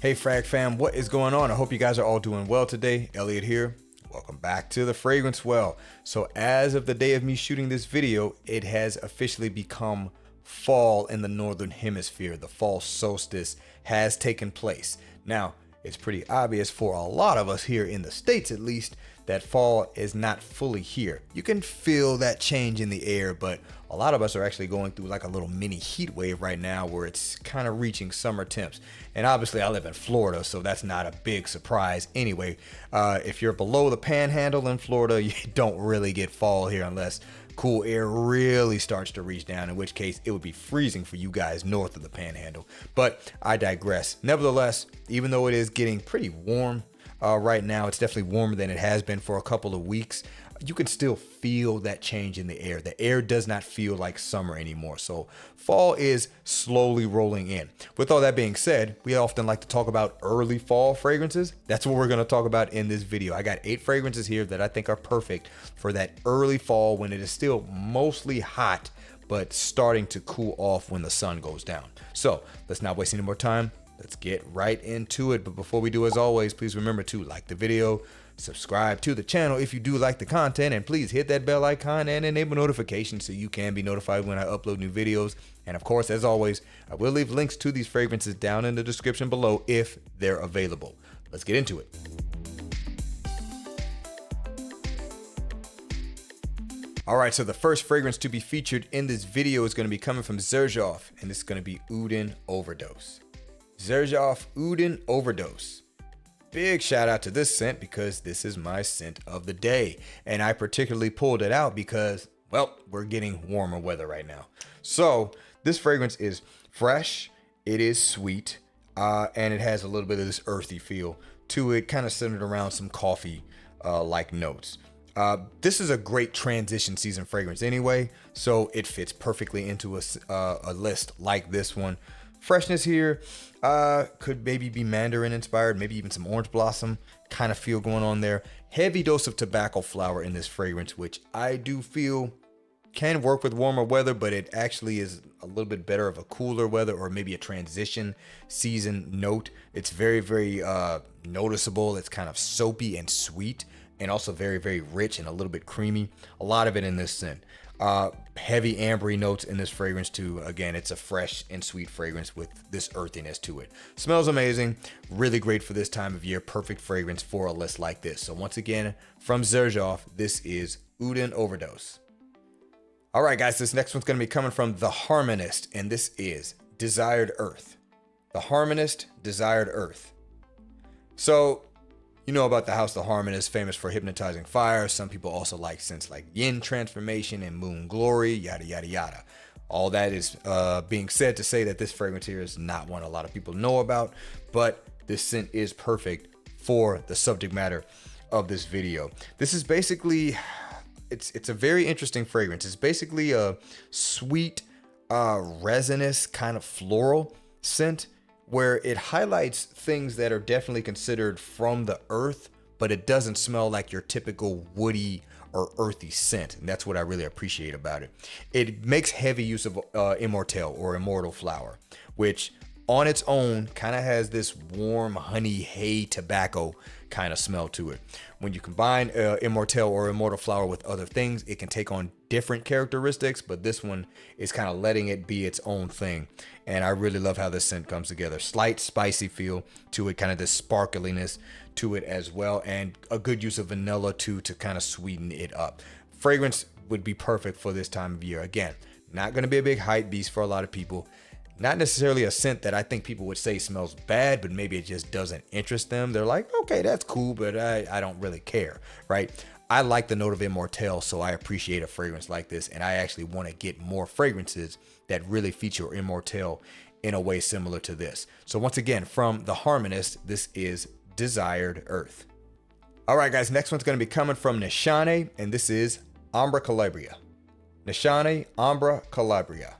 Hey Frag fam, what is going on? I hope you guys are all doing well today. Elliot here. Welcome back to the Fragrance Well. So as of the day of me shooting this video, it has officially become fall in the Northern Hemisphere. The fall solstice has taken place. Now, it's pretty obvious for a lot of us here in the States at least that fall is not fully here. You can feel that change in the air, but a lot of us are actually going through like a little mini heat wave right now where it's kind of reaching summer temps. And obviously I live in Florida, so that's not a big surprise anyway. If you're below the panhandle in Florida, you don't really get fall here unless cool air really starts to reach down, in which case it would be freezing for you guys north of the panhandle. But I digress. Nevertheless, even though it is getting pretty warm right now, it's definitely warmer than it has been for a couple of weeks. You can still feel that change in the air. The air does not feel like summer anymore. So fall is slowly rolling in. With all that being said, we often like to talk about early fall fragrances. That's what we're going to talk about in this video. I got 8 fragrances here that I think are perfect for that early fall when it is still mostly hot, but starting to cool off when the sun goes down. So let's not waste any more time. Let's get right into it. But before we do, as always, please remember to like the video, subscribe to the channel if you do like the content, and please hit that bell icon and enable notifications so you can be notified when I upload new videos. And of course, as always, I will leave links to these fragrances down in the description below if they're available. Let's get into it. All right, so the first fragrance to be featured in this video is going to be coming from Xerjoff, and this is going to be Uden Overdose. Xerjoff Uden Overdose. Big shout out to this scent because this is my scent of the day. And I particularly pulled it out because, well, we're getting warmer weather right now. So this fragrance is fresh, it is sweet, and it has a little bit of this earthy feel to it, kind of centered around some coffee like notes. This is a great transition season fragrance anyway, so it fits perfectly into a list like this one. Freshness here could maybe be mandarin inspired, maybe even some orange blossom kind of feel going on there. Heavy dose of tobacco flower in this fragrance, which I do feel can work with warmer weather, but it actually is a little bit better of a cooler weather or maybe a transition season note. It's very, very noticeable. It's kind of soapy and sweet, and also very, very rich and a little bit creamy. A lot of it in this scent. Heavy ambery notes in this fragrance too. Again, it's a fresh and sweet fragrance with this earthiness to it. Smells amazing. Really great for this time of year. Perfect fragrance for a list like this. So once again, from Xerjoff, this is Uden Overdose. All right, guys, this next one's going to be coming from The Harmonist, and this is Desired Earth. The Harmonist, Desired Earth. So you know about the house The Harmonist, famous for hypnotizing fire. Some people also like scents like Yin Transformation and Moon Glory, yada, yada, yada. All that is being said to say that this fragrance here is not one a lot of people know about, but this scent is perfect for the subject matter of this video. This is basically, it's a very interesting fragrance. It's basically a sweet, resinous kind of floral scent, where it highlights things that are definitely considered from the earth, but it doesn't smell like your typical woody or earthy scent. And that's what I really appreciate about it. It makes heavy use of Immortelle or immortal flower, which on its own kind of has this warm honey hay tobacco kind of smell to it. When you combine Immortelle or immortal flower with other things, it can take on different characteristics, but this one is kind of letting it be its own thing. And I really love how this scent comes together. Slight spicy feel to it, kind of this sparkliness to it as well, and a good use of vanilla too to kind of sweeten it up. Fragrance would be perfect for this time of year. Again, not going to be a big hype beast for a lot of people. Not necessarily a scent that I think people would say smells bad, but maybe it just doesn't interest them. They're like, okay, that's cool, but I don't really care, right? I like the note of Immortelle, so I appreciate a fragrance like this, and I actually want to get more fragrances that really feature Immortelle in a way similar to this. So once again, from The Harmonist, this is Desired Earth. All right, guys, next one's going to be coming from Nishane, and this is Ambra Calabria. Nishane Ambra Calabria.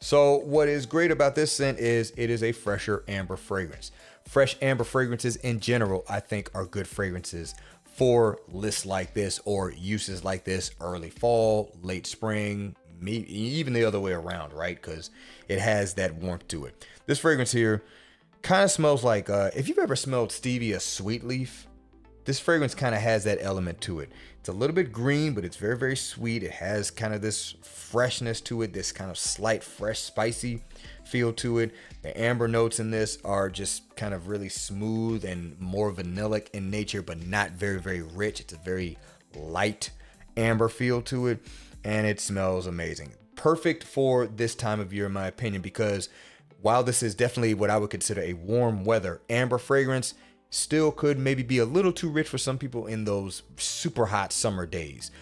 So what is great about this scent is it is a fresher amber fragrance. Fresh amber fragrances in general, I think, are good fragrances for lists like this or uses like this, early fall, late spring, maybe even the other way around, right? Because it has that warmth to it. This fragrance here Kind of smells like, if you've ever smelled stevia sweet leaf, this fragrance kind of has that element to it. It's a little bit green, but it's very, very sweet. It has kind of this freshness to it, this kind of slight, fresh, spicy feel to it. The amber notes in this are just kind of really smooth and more vanillic in nature, but not very, very rich. It's a very light amber feel to it, and it smells amazing. Perfect for this time of year, in my opinion, because while this is definitely what I would consider a warm weather amber fragrance, still could maybe be a little too rich for some people in those super hot summer days.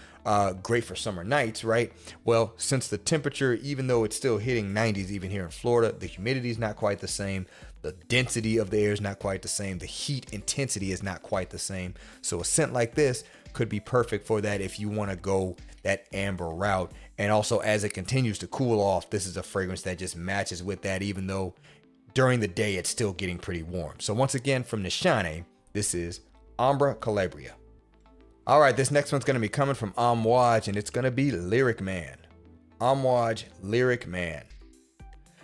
Great for summer nights, right? Well, since the temperature, even though it's still hitting 90s even here in Florida, the humidity is not quite the same. The density of the air is not quite the same. The heat intensity is not quite the same. So a scent like this could be perfect for that if you want to go that amber route. And also, as it continues to cool off, this is a fragrance that just matches with that, even though during the day it's still getting pretty warm. So once again, from Nishane, this is Ambra Calabria. All right, this next one's going to be coming from Amouage, and it's going to be Lyric Man. Amouage Lyric Man.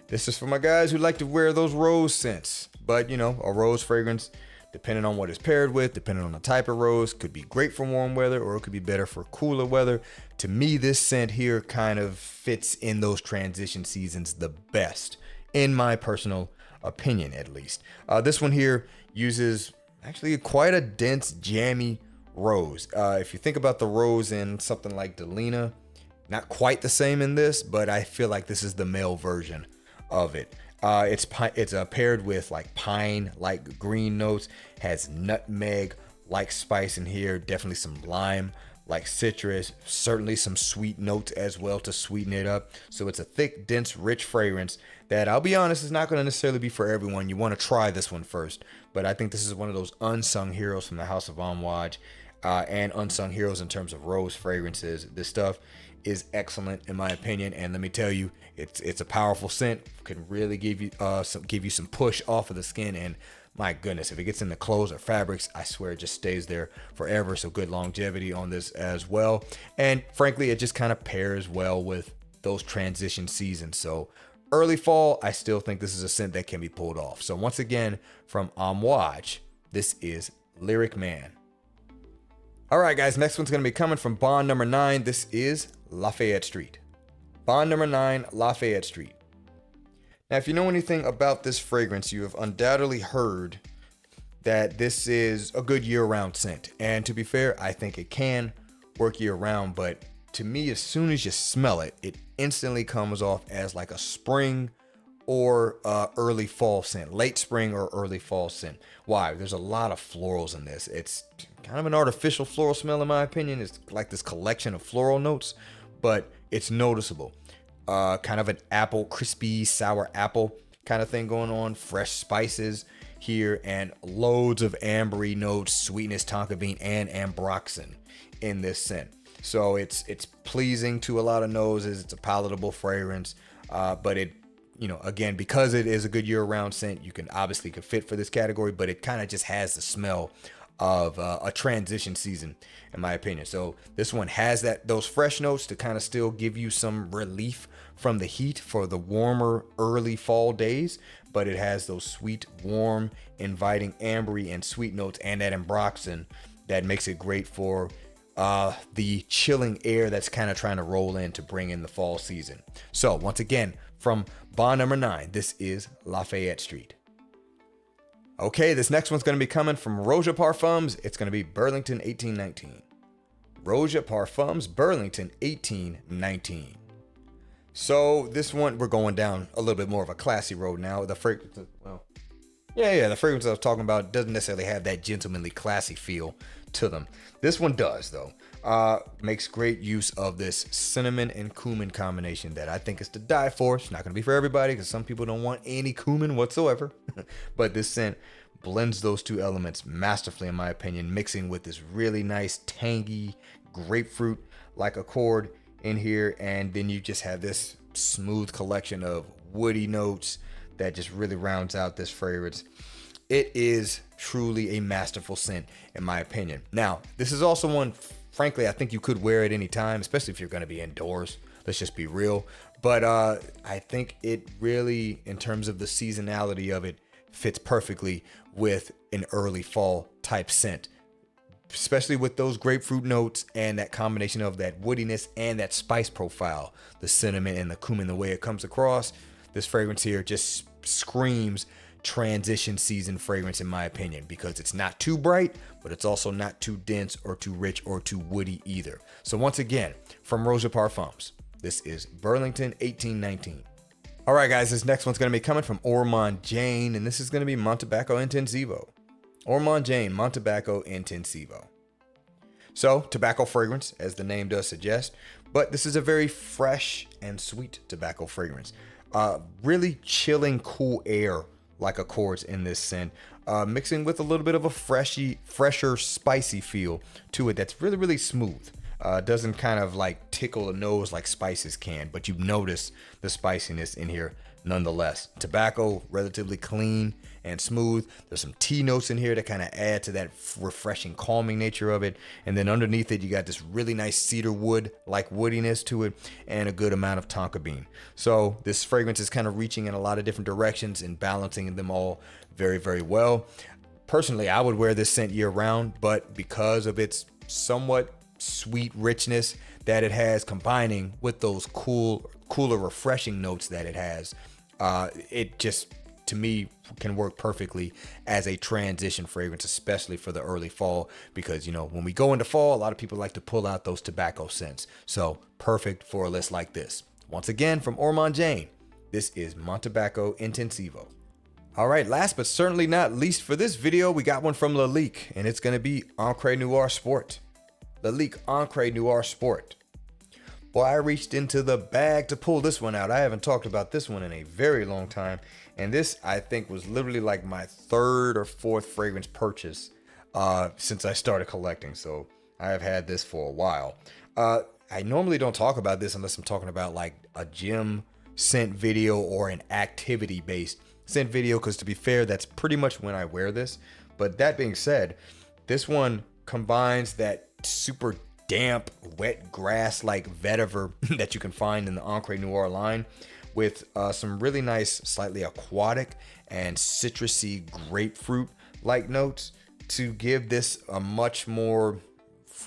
This is for my guys who like to wear those rose scents. But, you know, a rose fragrance, depending on what it's paired with, depending on the type of rose, could be great for warm weather or it could be better for cooler weather. To me, this scent here kind of fits in those transition seasons the best, in my personal opinion, at least. This one here uses actually quite a dense, jammy rose. If you think about the rose in something like Delina, not quite the same in this, but I feel like this is the male version of it. It's paired with like pine, like green notes, has nutmeg, like spice in here, definitely some lime, like citrus, certainly some sweet notes as well to sweeten it up. So it's a thick, dense, rich fragrance that, I'll be honest, is not going to necessarily be for everyone. You want to try this one first, but I think this is one of those unsung heroes from the house of Amouage, and unsung heroes in terms of rose fragrances. This stuff is excellent in my opinion, and let me tell you, it's a powerful scent. Can really give you some push off of the skin, and my goodness, if it gets into clothes or fabrics, I swear it just stays there forever. So good longevity on this as well. And frankly, it just kind of pairs well with those transition seasons. So early fall, I still think this is a scent that can be pulled off. So once again, from Amouage, this is Lyric Man. All right, guys, next one's going to be coming from Bond number 9. This is Lafayette Street. Bond number 9, Lafayette Street. Now, if you know anything about this fragrance, you have undoubtedly heard that this is a good year-round scent. And to be fair, I think it can work year-round, but to me, as soon as you smell it, it instantly comes off as like a spring or early fall scent, late spring or early fall scent. Why? There's a lot of florals in this. It's kind of an artificial floral smell, in my opinion. It's like this collection of floral notes, but it's noticeable. Kind of an apple, crispy, sour apple kind of thing going on. Fresh spices here and loads of ambery notes, sweetness, tonka bean, and ambroxan in this scent. So it's pleasing to a lot of noses. It's a palatable fragrance, but it, you know, again, because it is a good year-round scent, you can obviously could fit for this category, but it kind of just has the smell of a transition season, in my opinion. So this one has those fresh notes to kind of still give you some relief from the heat for the warmer early fall days, but it has those sweet, warm, inviting ambery and sweet notes and that ambroxan that makes it great for the chilling air that's kind of trying to roll in to bring in the fall season. So once again, from Bond number 9, this is Lafayette Street. Okay, this next one's going to be coming from Roja Parfums. It's going to be Burlington 1819. Roja Parfums, Burlington 1819. So this one, we're going down a little bit more of a classy road now. The fragrance, the fragrance I was talking about doesn't necessarily have that gentlemanly, classy feel to them. This one does, though. Makes great use of this cinnamon and cumin combination that I think is to die for. It's not going to be for everybody because some people don't want any cumin whatsoever. But this scent blends those two elements masterfully, in my opinion, mixing with this really nice, tangy grapefruit-like accord in here. And then you just have this smooth collection of woody notes that just really rounds out this fragrance. It is truly a masterful scent, in my opinion. Now, this is also one, frankly, I think you could wear at any time, especially if you're going to be indoors. Let's just be real. But I think it really, in terms of the seasonality of it, fits perfectly with an early fall type scent, especially with those grapefruit notes and that combination of that woodiness and that spice profile, the cinnamon and the cumin, the way it comes across. This fragrance here just screams transition season fragrance in my opinion, because it's not too bright, but it's also not too dense or too rich or too woody either. So once again, from Rosa Parfums, this is Burlington 1819. All right, guys, this next one's going to be coming from Ormond Jane, and this is going to be Montabaco Intensivo. Ormond Jane, Montabaco Intensivo. So, tobacco fragrance, as the name does suggest, but this is a very fresh and sweet tobacco fragrance. Really chilling, cool air like accords in this scent, mixing with a little bit of a fresher, spicy feel to it that's really, really smooth. Doesn't kind of like tickle the nose like spices can, but you notice the spiciness in here nonetheless. Tobacco, relatively clean and smooth. There's some tea notes in here that kind of add to that refreshing, calming nature of it. And then underneath it, you got this really nice cedar wood like woodiness to it and a good amount of tonka bean. So this fragrance is kind of reaching in a lot of different directions and balancing them all very, very well. Personally, I would wear this scent year round, but because of its somewhat sweet richness that it has, combining with those cooler, refreshing notes that it has, it just, to me, can work perfectly as a transition fragrance, especially for the early fall, because, you know, when we go into fall, a lot of people like to pull out those tobacco scents. So perfect for a list like this. Once again, from Ormond Jane, this is Montabaco Intensivo. All right, last but certainly not least for this video, we got one from Lalique, and it's going to be Encre Noire Sport. Lalique Encre Noire Sport. Boy, I reached into the bag to pull this one out. I haven't talked about this one in a very long time. And this, I think, was literally like my third or fourth fragrance purchase since I started collecting. So I have had this for a while. I normally don't talk about this unless I'm talking about like a gym scent video or an activity-based scent video, because to be fair, that's pretty much when I wear this. But that being said, this one combines that super damp, wet grass like vetiver that you can find in the Encre Noire line with some really nice, slightly aquatic and citrusy grapefruit like notes to give this a much more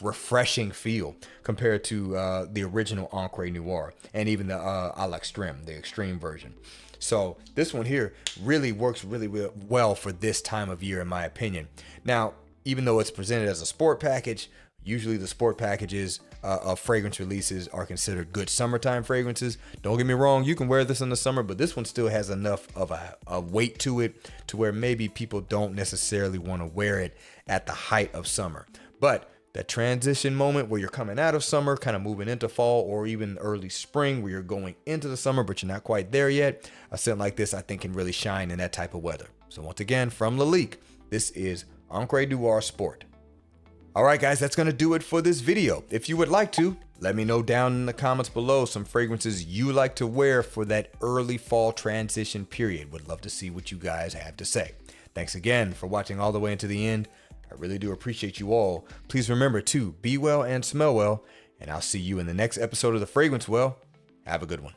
refreshing feel compared to the original Encre Noire and even the à l'extrême, the extreme version. So this one here really works really well for this time of year, in my opinion. Now, even though it's presented as a sport package, usually the sport packages of fragrance releases are considered good summertime fragrances. Don't get me wrong, you can wear this in the summer, but this one still has enough of a weight to it to where maybe people don't necessarily want to wear it at the height of summer. But that transition moment where you're coming out of summer, kind of moving into fall, or even early spring where you're going into the summer, but you're not quite there yet, a scent like this I think can really shine in that type of weather. So once again, from Lalique, this is Encre Noire Sport. All right, guys, that's going to do it for this video. If you would like to, let me know down in the comments below some fragrances you like to wear for that early fall transition period. Would love to see what you guys have to say. Thanks again for watching all the way into the end. I really do appreciate you all. Please remember to be well and smell well, and I'll see you in the next episode of The Fragrance Well. Have a good one.